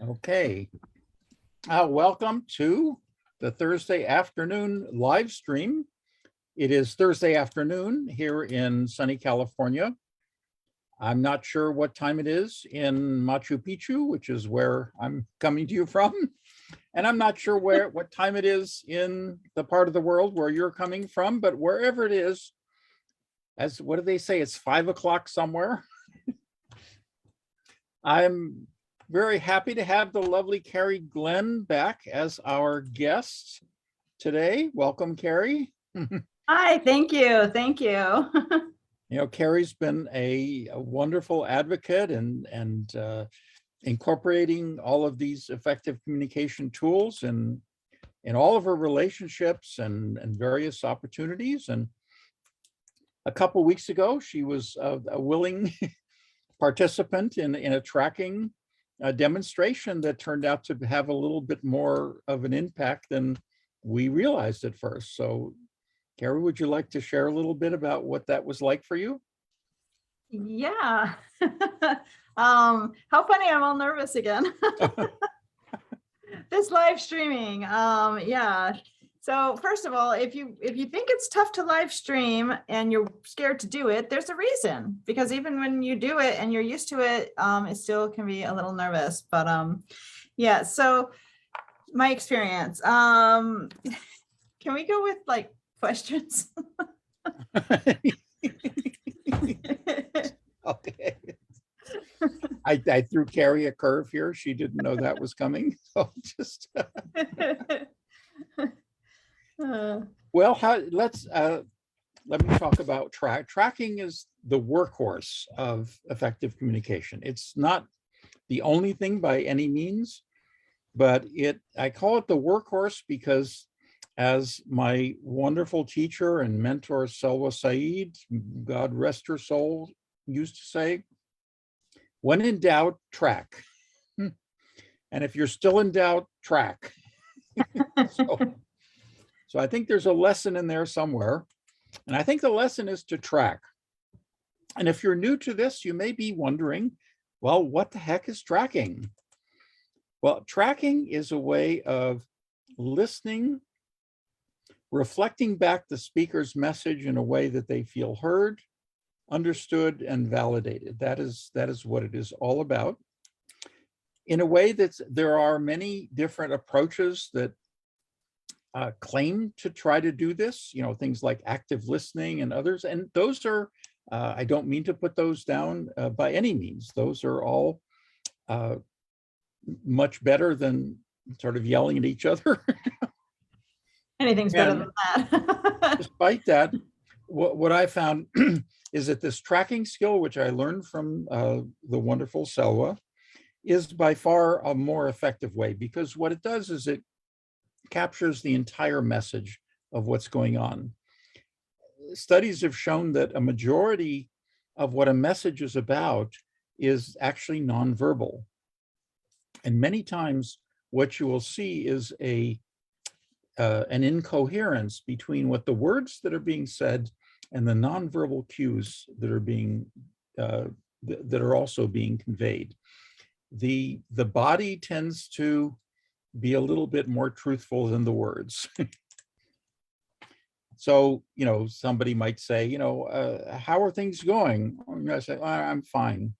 Okay. Welcome to the Thursday afternoon live stream. It is Thursday afternoon here in sunny California. I'm not sure what time it is in Machu Picchu, which is where I'm coming to you from. And I'm not sure what time it is in the part of the world where you're coming from, but wherever it is, what do they say? It's 5 o'clock somewhere. I'm very happy to have the lovely Carrie Glenn back as our guest today. Welcome, Carrie. Hi, thank you. Thank you. You know, Carrie's been a wonderful advocate and incorporating all of these effective communication tools in all of her relationships and various opportunities. And a couple of weeks ago, she was a willing participant in a tracking demonstration that turned out to have a little bit more of an impact than we realized at first. So, Carrie, would you like to share a little bit about what that was like for you? Yeah. How funny, I'm all nervous again. This live streaming. Yeah. So first of all, if you think it's tough to live stream and you're scared to do it, there's a reason, because even when you do it and you're used to it, it still can be a little nervous. But yeah, so my experience. Can we go with like questions? Okay. I threw Carrie a curve here. She didn't know that was coming. So just well, let me talk about tracking is the workhorse of effective communication. It's not the only thing by any means, but I call it the workhorse because, as my wonderful teacher and mentor Selwa Said, God rest her soul, used to say, when in doubt, track. And if you're still in doubt, track. So I think there's a lesson in there somewhere. And I think the lesson is to track. And if you're new to this, you may be wondering, well, what the heck is tracking? Well, tracking is a way of listening, reflecting back the speaker's message in a way that they feel heard, understood, and validated. That is what it is all about. In a way there are many different approaches that claim to try to do this, you know, things like active listening and others. And those are, I don't mean to put those down by any means. Those are all much better than sort of yelling at each other. Anything's better than that. Despite that, what I found is that this tracking skill, which I learned from the wonderful Selwa, is by far a more effective way, because what it does is it captures the entire message of what's going on. Studies have shown that a majority of what a message is about is actually nonverbal. And many times what you will see is an incoherence between what the words that are being said and the nonverbal cues that are being that are also being conveyed. The body tends to be a little bit more truthful than the words. So, you know, somebody might say, you know, how are things going? I'm going to say, I'm fine.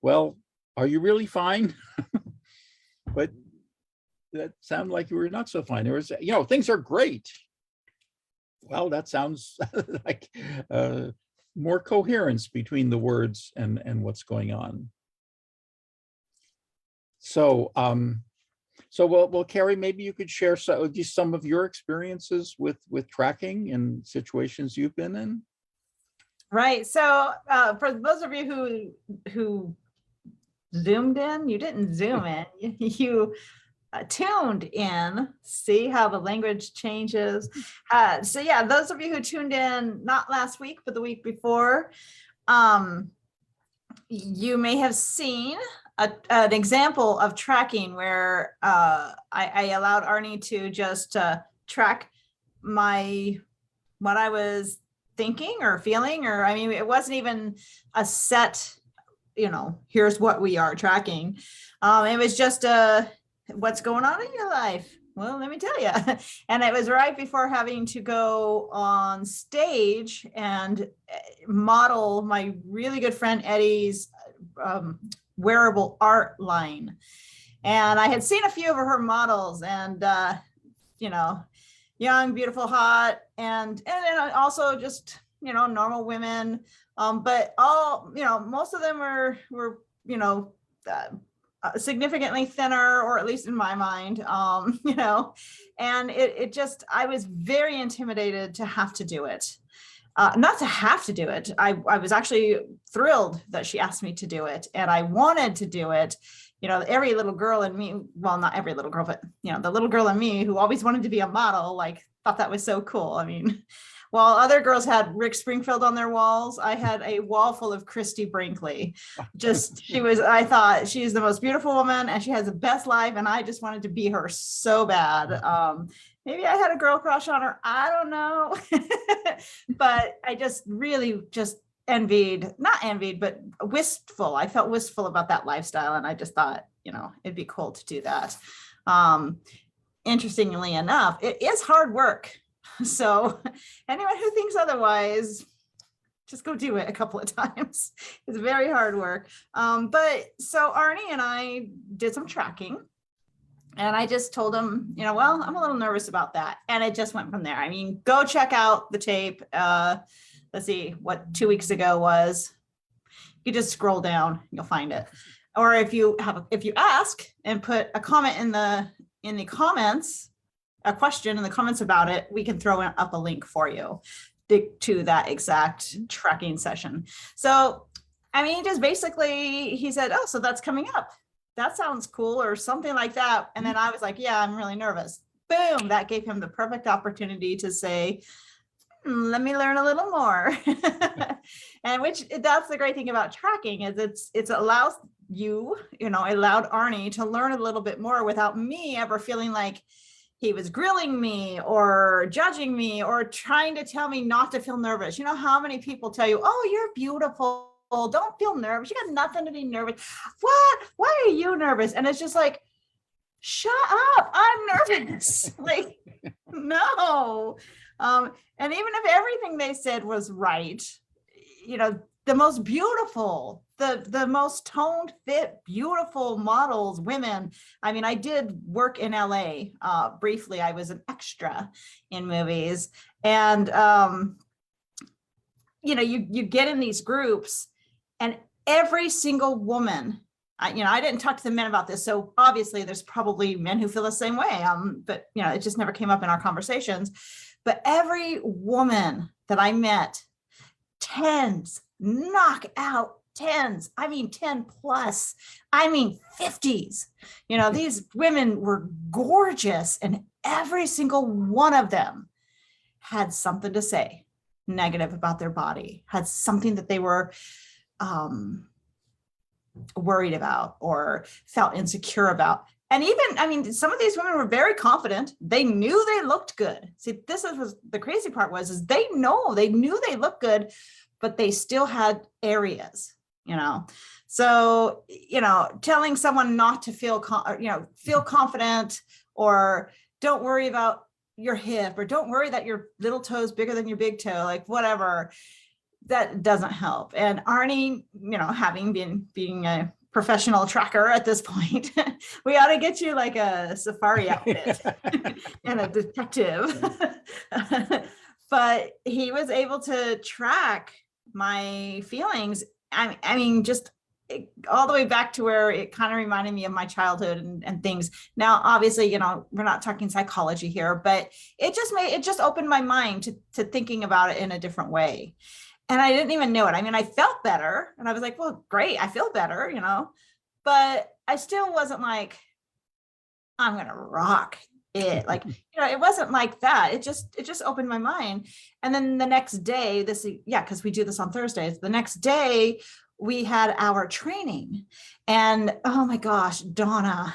Well, are you really fine? But that sounded like you were not so fine. There was, you know, things are great. Well, that sounds like more coherence between the words and what's going on. So, well, Carrie, maybe you could share some of your experiences with tracking in situations you've been in. Right. So for those of you who zoomed in, you didn't zoom in. You tuned in, see how the language changes. So yeah, those of you who tuned in, not last week, but the week before, you may have seen an example of tracking where I allowed Arnie to just track what I was thinking or feeling, or I mean, it wasn't even a set here's what we are tracking. It was just what's going on in your life? Well, let me tell you. And it was right before having to go on stage and model my really good friend Eddie's wearable art line. And I had seen a few of her models, and young, beautiful, hot, and also just normal women. But all most of them were significantly thinner, or at least in my mind, and it just, I was very intimidated to have to do it. Not to have to do it. I was actually thrilled that she asked me to do it, and I wanted to do it. Every little girl in me, well, not every little girl, but the little girl in me who always wanted to be a model, like, thought that was so cool. I mean, while other girls had Rick Springfield on their walls, I had a wall full of Christy Brinkley. I thought she's the most beautiful woman and she has the best life, and I just wanted to be her so bad. Maybe I had a girl crush on her, I don't know. But I just really just not envied, but wistful. I felt wistful about that lifestyle, and I just thought, it'd be cool to do that. Interestingly enough, it is hard work. So anyone who thinks otherwise, just go do it a couple of times. It's very hard work. But so Arnie and I did some tracking, and I just told him, well, I'm a little nervous about that. And it just went from there. I mean, go check out the tape. Let's see what 2 weeks ago was. You just scroll down, you'll find it. Or if you ask and put a comment in the comments, a question in the comments about it, we can throw up a link for you to that exact tracking session. So, I mean, just basically, he said, oh, so that's coming up. That sounds cool, or something like that. And then I was like, yeah, I'm really nervous. Boom, that gave him the perfect opportunity to say, let me learn a little more. And that's the great thing about tracking, is it allows it allowed Arnie to learn a little bit more without me ever feeling like he was grilling me or judging me or trying to tell me not to feel nervous. You know how many people tell you, oh, you're beautiful, don't feel nervous, you got nothing to be nervous. What? Why are you nervous? And it's just like, shut up, I'm nervous. Like, no. And even if everything they said was right, the most beautiful, the most toned, fit, beautiful models, women. I mean, I did work in LA briefly. I was an extra in movies, and you get in these groups, and every single woman. I didn't talk to the men about this, so obviously there's probably men who feel the same way. But it just never came up in our conversations. But every woman that I met, tens, knockout tens, I mean 10 plus, I mean 50s. These women were gorgeous, and every single one of them had something to say negative about their body, had something that they were worried about or felt insecure about. And even, some of these women were very confident. They knew they looked good. See, this was the crazy part is they knew they looked good, but they still had areas, So, telling someone not to feel confident, or don't worry about your hip, or don't worry that your little toe is bigger than your big toe, like whatever, that doesn't help. And Arnie, having being a professional tracker at this point, we ought to get you like a safari outfit and a detective. But he was able to track my feelings. I mean, just all the way back to where it kind of reminded me of my childhood and things. Now, obviously, we're not talking psychology here, but it just opened my mind to thinking about it in a different way. And I didn't even know it. I mean, I felt better, and I was like, well, great, I feel better, but I still wasn't like, I'm going to rock it. Like, it wasn't like that. It just opened my mind. And then the next day, because we do this on Thursdays, the next day we had our training, and oh my gosh, Donna,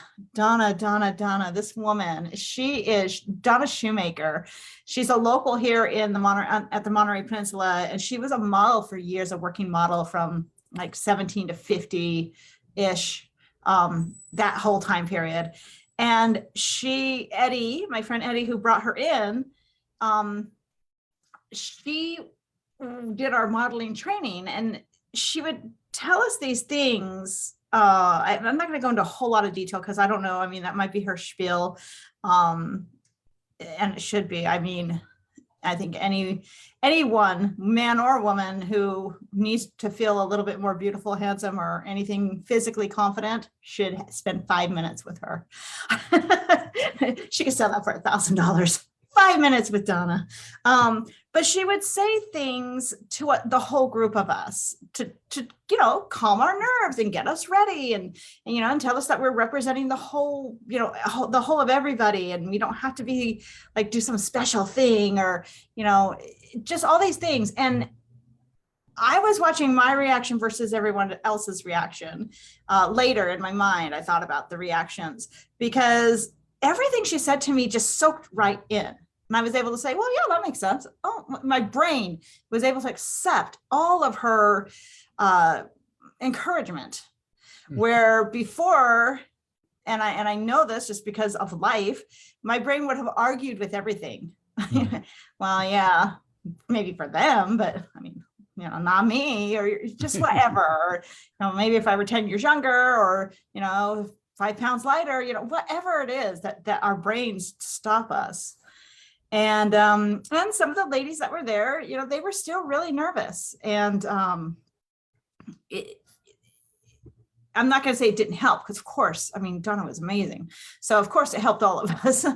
this woman, she is Donna Shoemaker. She's a local here in at the Monterey Peninsula, and she was a model for years, a working model from like 17 to 50-ish, that whole time period. And Eddie, my friend Eddie, who brought her in, she did our modeling training, and she would tell us these things. I'm not going to go into a whole lot of detail because I don't know. I mean, that might be her spiel. And it should be. I mean, I think anyone, man or woman, who needs to feel a little bit more beautiful, handsome, or anything physically confident should spend 5 minutes with her. She could sell that for $1,000. 5 minutes with Donna. But she would say things to the whole group of us to calm our nerves and get us ready, and tell us that we're representing the whole, the whole of everybody, and we don't have to be like do some special thing, or just all these things. And I was watching my reaction versus everyone else's reaction. Later in my mind, I thought about the reactions, because everything she said to me just soaked right in. And I was able to say, well, yeah, that makes sense. Oh, my brain was able to accept all of her encouragement, where before, and I know this just because of life, my brain would have argued with everything. Well, yeah, maybe for them, but I mean, not me, or just whatever. Or, maybe if I were 10 years younger, or 5 pounds lighter, whatever it is that our brains stop us. And some of the ladies that were there, they were still really nervous. And I'm not going to say it didn't help, because of course, I mean, Donna was amazing. So of course it helped all of us.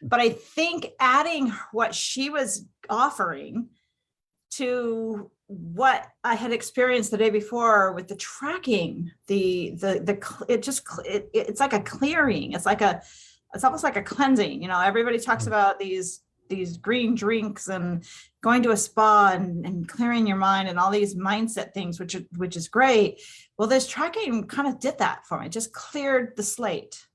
But I think adding what she was offering to what I had experienced the day before with the tracking, it's like a clearing. It's almost like a cleansing. Everybody talks about these green drinks and going to a spa and clearing your mind and all these mindset things, which is great. Well, this tracking kind of did that for me. It just cleared the slate,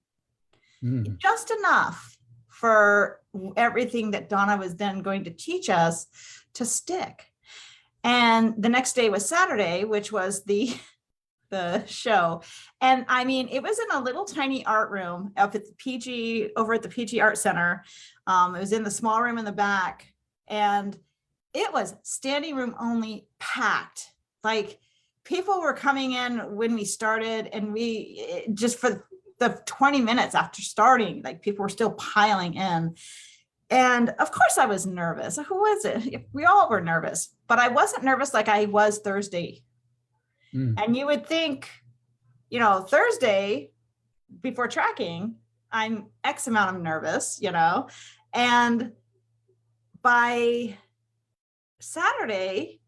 just enough for everything that Donna was then going to teach us to stick. And the next day was Saturday, which was the show. And I mean, it was in a little tiny art room up at the over at the PG Art Center. It was in the small room in the back, and it was standing room only, packed. Like, people were coming in when we started, and we just for the 20 minutes after starting, like, people were still piling in. And of course I was nervous. Who was it? We all were nervous, but I wasn't nervous like I was Thursday. And you would think, Thursday before tracking, I'm X amount of nervous, and by Saturday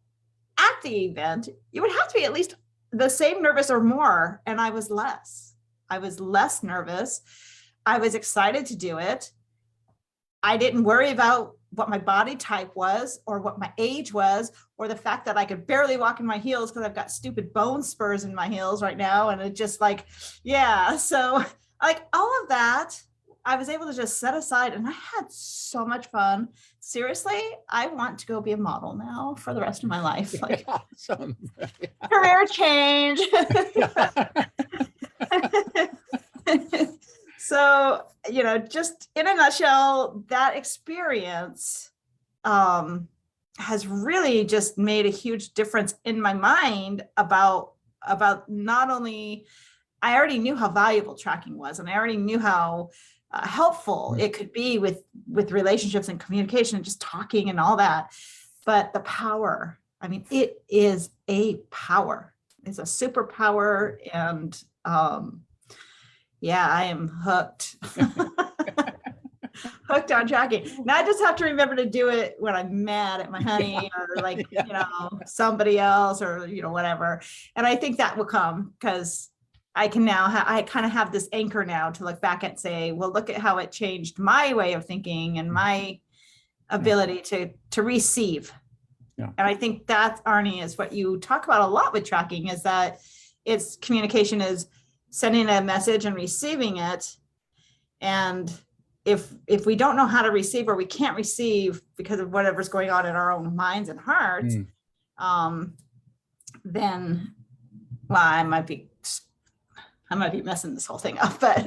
at the event, you would have to be at least the same nervous or more. And I was less nervous. I was excited to do it. I didn't worry about what my body type was, or what my age was, or the fact that I could barely walk in my heels because I've got stupid bone spurs in my heels right now. And it just so like all of that, I was able to just set aside, and I had so much fun. Seriously, I want to go be a model now for the rest of my life. Like, awesome. Career change. So, just in a nutshell, that experience has really just made a huge difference in my mind about not only, I already knew how valuable tracking was, and I already knew how helpful it could be with relationships and communication and just talking and all that. But the power, I mean, it is a power. It's a superpower. And yeah, I am hooked. Hooked on tracking. Now I just have to remember to do it when I'm mad at my honey, or like, somebody else, or, whatever. And I think that will come, because I can now, I kind of have this anchor now to look back and say, well, look at how it changed my way of thinking and my ability to receive. Yeah. And I think that, Arnie, is what you talk about a lot with tracking, is that it's communication is sending a message and receiving it. And if we don't know how to receive, or we can't receive because of whatever's going on in our own minds and hearts, then Well, I might be messing this whole thing up, but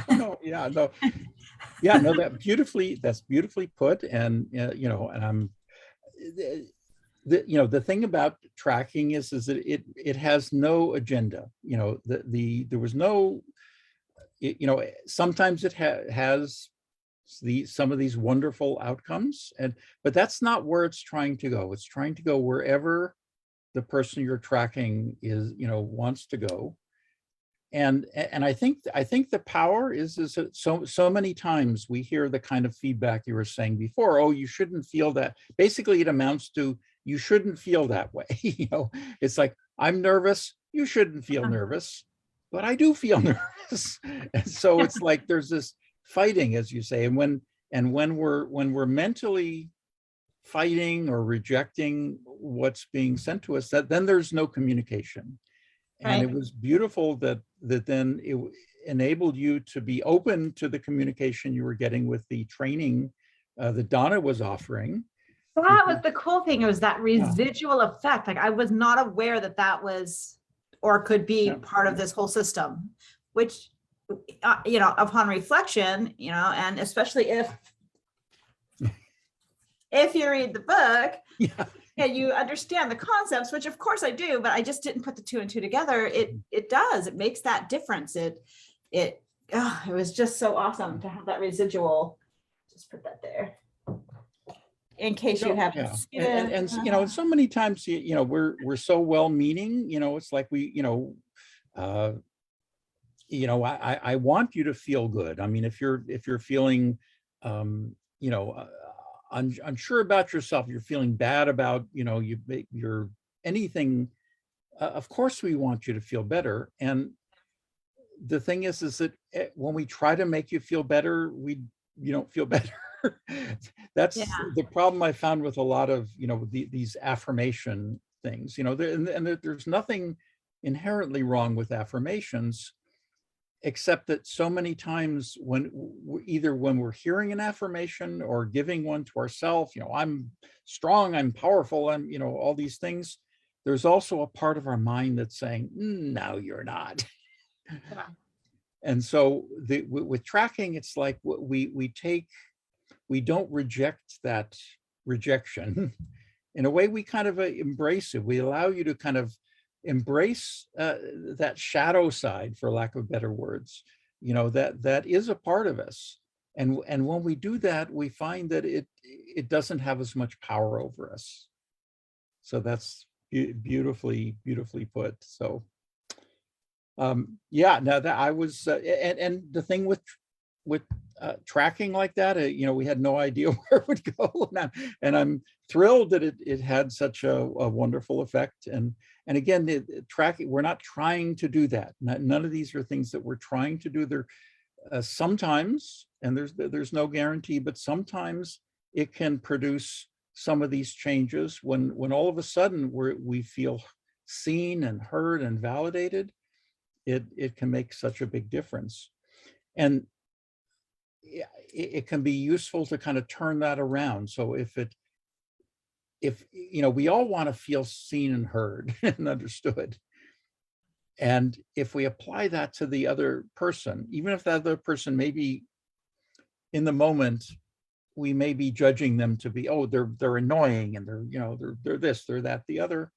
No, yeah, no, yeah, no, that's beautifully put. And, and the thing about tracking is that it has no agenda. There was no, sometimes it has some of these wonderful outcomes, but that's not where it's trying to go. It's trying to go wherever the person you're tracking wants to go. And I think the power is that so many times we hear the kind of feedback you were saying before. Oh, you shouldn't feel that. Basically, it amounts to you shouldn't feel that way. It's like, I'm nervous. You shouldn't feel nervous, but I do feel nervous. And so it's like there's this fighting, as you say, and when we're mentally fighting or rejecting what's being sent to us, then there's no communication. And right. it was beautiful that then it enabled you to be open to the communication you were getting with the training that Donna was offering. That was the cool thing. It was that Yeah. residual effect. Like I was not aware that was or could be Yeah. part of this whole system, which, upon reflection, and especially if you read the book, Yeah. and you understand the concepts, which of course I do, but I just didn't put the two and two together. It does. It makes that difference. It was just so awesome to have that residual. Just put that there in case you haven't Yeah. seen it. And so many times, we're so well-meaning. It's like I want you to feel good. I mean, if you're feeling, unsure about yourself, you're feeling bad about, you're anything, of course we want you to feel better. And the thing is that when we try to make you feel better, you don't feel better. That's the problem I found with a lot of, these affirmation things, and there's nothing inherently wrong with affirmations, except that so many times when we're hearing an affirmation or giving one to ourselves, I'm strong, I'm powerful, I'm, all these things, there's also a part of our mind that's saying, no, you're not. Yeah. And so with tracking, it's like we don't reject that rejection. In a way, we kind of embrace it. We allow you to kind of embrace that shadow side, for lack of better words, that is a part of us. And when we do that, we find that it doesn't have as much power over us. So that's beautifully put. So yeah, now that I was and the thing with tracking like that, we had no idea where it would go, and I'm thrilled that it had such a wonderful effect. And again, the tracking, we're not trying to do that. None of these are things that we're trying to do. They're sometimes, and there's no guarantee, but sometimes it can produce some of these changes when all of a sudden we feel seen and heard and validated. It can make such a big difference. And it can be useful to kind of turn that around. So if we all want to feel seen and heard and understood. And if we apply that to the other person, even if that other person maybe in the moment, we may be judging them to be, oh, they're annoying and they're this, they're that, the other.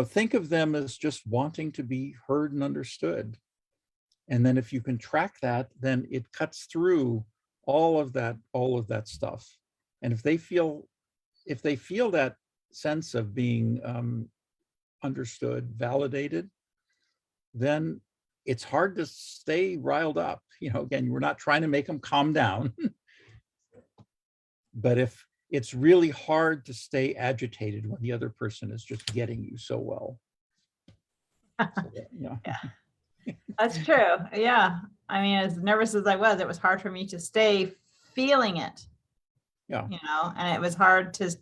Think of them as just wanting to be heard and understood. And then if you can track that, then it cuts through all of that stuff. And if they feel that sense of being understood, validated, then it's hard to stay riled up. Again, we're not trying to make them calm down. But if it's really hard to stay agitated when the other person is just getting you so well. So, yeah. That's true. Yeah. I mean, as nervous as I was, it was hard for me to stay feeling it. Yeah. And it was hard to,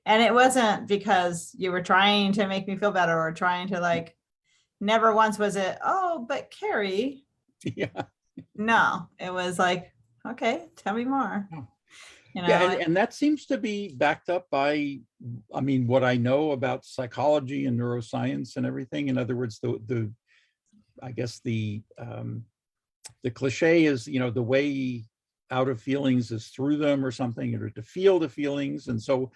and it wasn't because you were trying to make me feel better or trying to never once was it, oh, but Carrie. Yeah. No, it was like, okay, tell me more. you Yeah, know? and that seems to be backed up by, I mean, what I know about psychology and neuroscience and everything. In other words, the I guess the cliche is, the way out of feelings is through them or something, or to feel the feelings. And so,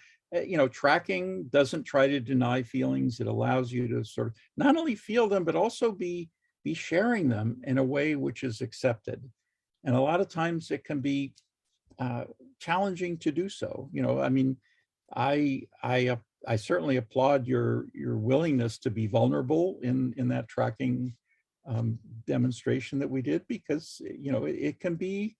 tracking doesn't try to deny feelings. It allows you to sort of not only feel them, but also be sharing them in a way which is accepted. And a lot of times it can be challenging to do so. I mean, I certainly applaud your willingness to be vulnerable in that tracking demonstration that we did, because it can be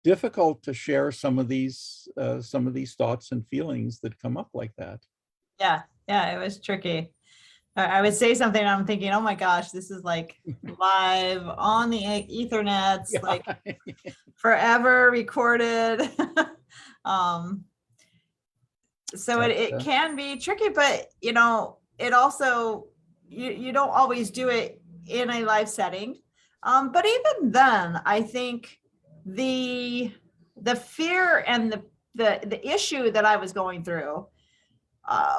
difficult to share some of these thoughts and feelings that come up like that. Yeah, it was tricky. I would say something and I'm thinking, oh my gosh, this is like live on the ethernets, Yeah. like forever recorded. um so it can be tricky, but it also, you don't always do it in a live setting. But even then, I think the fear and the issue that I was going through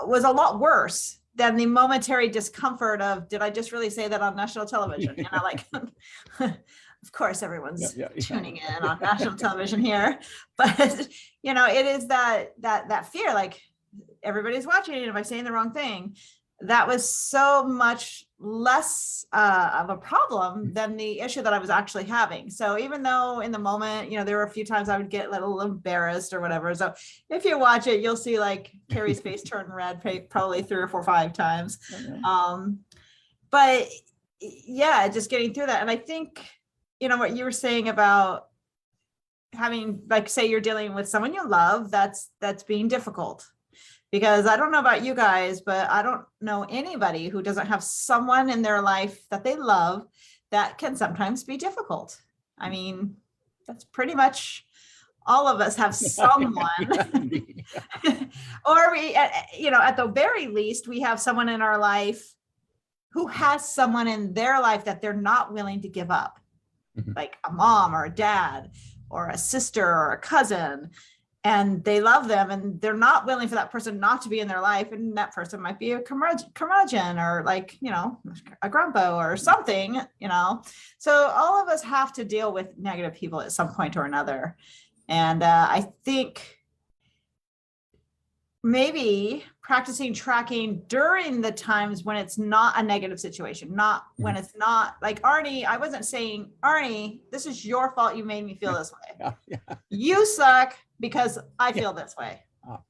was a lot worse than the momentary discomfort of, did I just really say that on national television? Like, of course, everyone's tuning in on national television here, but it is that fear, like everybody's watching, and if I'm saying the wrong thing, that was so much less of a problem than the issue that I was actually having. So even though in the moment, there were a few times I would get a little embarrassed or whatever. So if you watch it, you'll see like Carrie's face turn red probably 3 or 4 or 5 times. But yeah, just getting through that. And I think, what you were saying about having, like, say you're dealing with someone you love, that's being difficult. Because I don't know about you guys, but I don't know anybody who doesn't have someone in their life that they love that can sometimes be difficult. I mean, that's pretty much all of us have someone. Or we, at the very least, we have someone in our life who has someone in their life that they're not willing to give up, like a mom or a dad or a sister or a cousin. And they love them and they're not willing for that person not to be in their life. And that person might be a curmudgeon or like, a grandpa or something, So all of us have to deal with negative people at some point or another. And I think maybe practicing tracking during the times when it's not a negative situation, not when it's not like, Arnie, I wasn't saying, Arnie, this is your fault. You made me feel this way. You suck because I feel this way.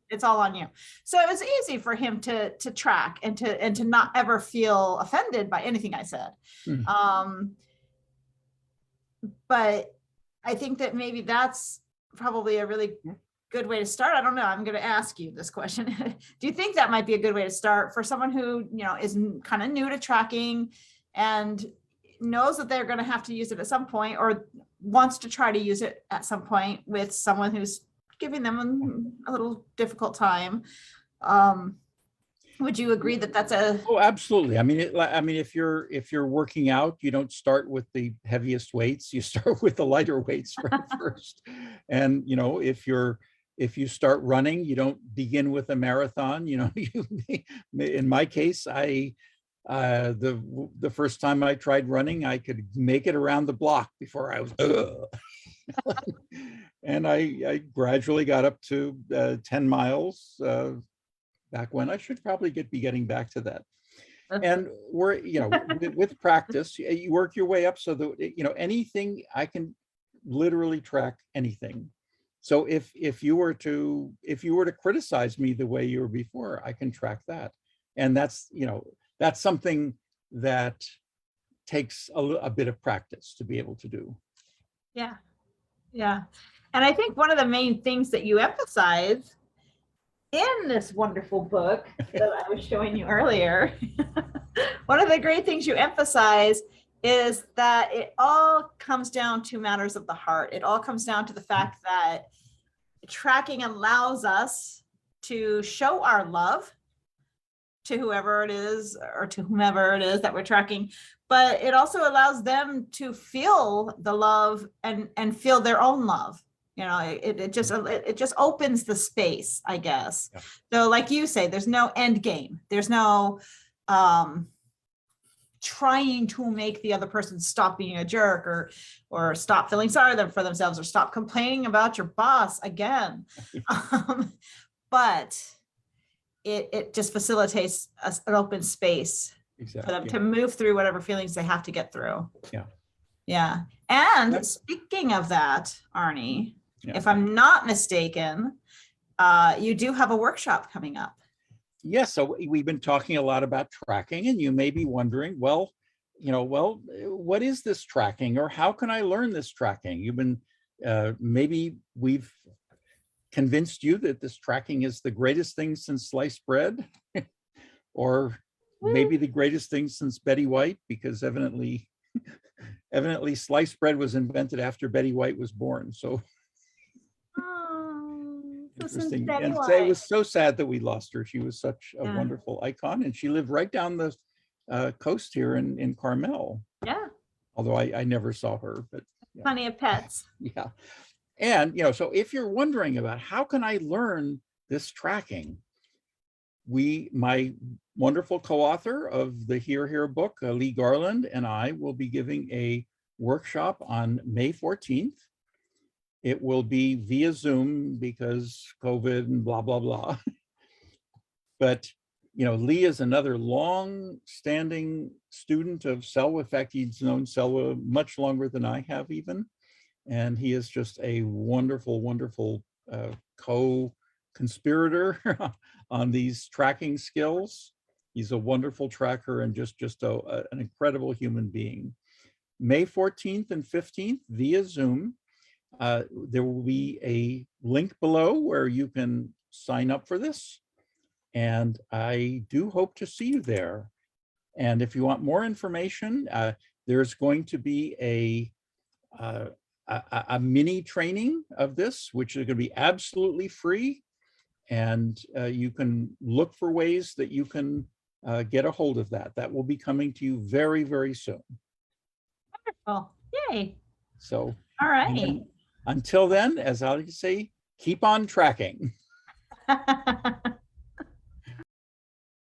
It's all on you. So it was easy for him to track and to not ever feel offended by anything I said. But I think that maybe that's probably a really good way to start. I don't know. I'm going to ask you this question. Do you think that might be a good way to start for someone who, is kind of new to tracking and knows that they're going to have to use it at some point, or wants to try to use it at some point with someone who's giving them a little difficult time? Would you agree that that's a... Oh, absolutely. I mean, if you're working out, you don't start with the heaviest weights. You start with the lighter weights first. And, if you start running, you don't begin with a marathon. In my case, the first time I tried running, I could make it around the block before I was, and I gradually got up to 10 miles back when. I should probably be getting back to that. And we're, with practice, you work your way up so that, anything, I can literally track anything. So if you were to criticize me the way you were before, I can track that. And that's something that takes a bit of practice to be able to do. Yeah. And I think one of the main things that you emphasize in this wonderful book that I was showing you earlier, one of the great things you emphasize is that it all comes down to matters of the heart. It all comes down to the fact that tracking allows us to show our love to whoever it is or to whomever it is that we're tracking, but it also allows them to feel the love and feel their own love. You know, it just opens the space, I guess. Yeah. So like you say, there's no end game. There's no trying to make the other person stop being a jerk, or stop feeling sorry for themselves, or stop complaining about your boss again. But it just facilitates an open space for them Exactly. to move through whatever feelings they have to get through. Yeah. Yeah. And Yep. speaking of that, Arnie, Yeah. if I'm not mistaken, you do have a workshop coming up. Yes, so we've been talking a lot about tracking, and you may be wondering, well, what is this tracking, or how can I learn this tracking? You've been, maybe we've convinced you that this tracking is the greatest thing since sliced bread, or maybe the greatest thing since Betty White, because evidently sliced bread was invented after Betty White was born. So interesting. And it was so sad that we lost her. She was such a wonderful icon, and she lived right down the coast here in Carmel. Yeah. Although I never saw her, but yeah. Plenty of pets. Yeah. And, so if you're wondering about how can I learn this tracking, my wonderful co-author of the Here book, Lee Garland, and I will be giving a workshop on May 14th. It will be via Zoom because COVID and blah, blah, blah. But, Lee is another long-standing student of Selwa. In fact, he's known Selwa much longer than I have even. And he is just a wonderful, wonderful co-conspirator on these tracking skills. He's a wonderful tracker and just an incredible human being. May 14th and 15th via Zoom. There will be a link below where you can sign up for this. And I do hope to see you there. And if you want more information, there's going to be a mini training of this, which is going to be absolutely free. And you can look for ways that you can get a hold of that. That will be coming to you very, very soon. Wonderful. Yay. So, all right. Until then, as I like to say, keep on tracking.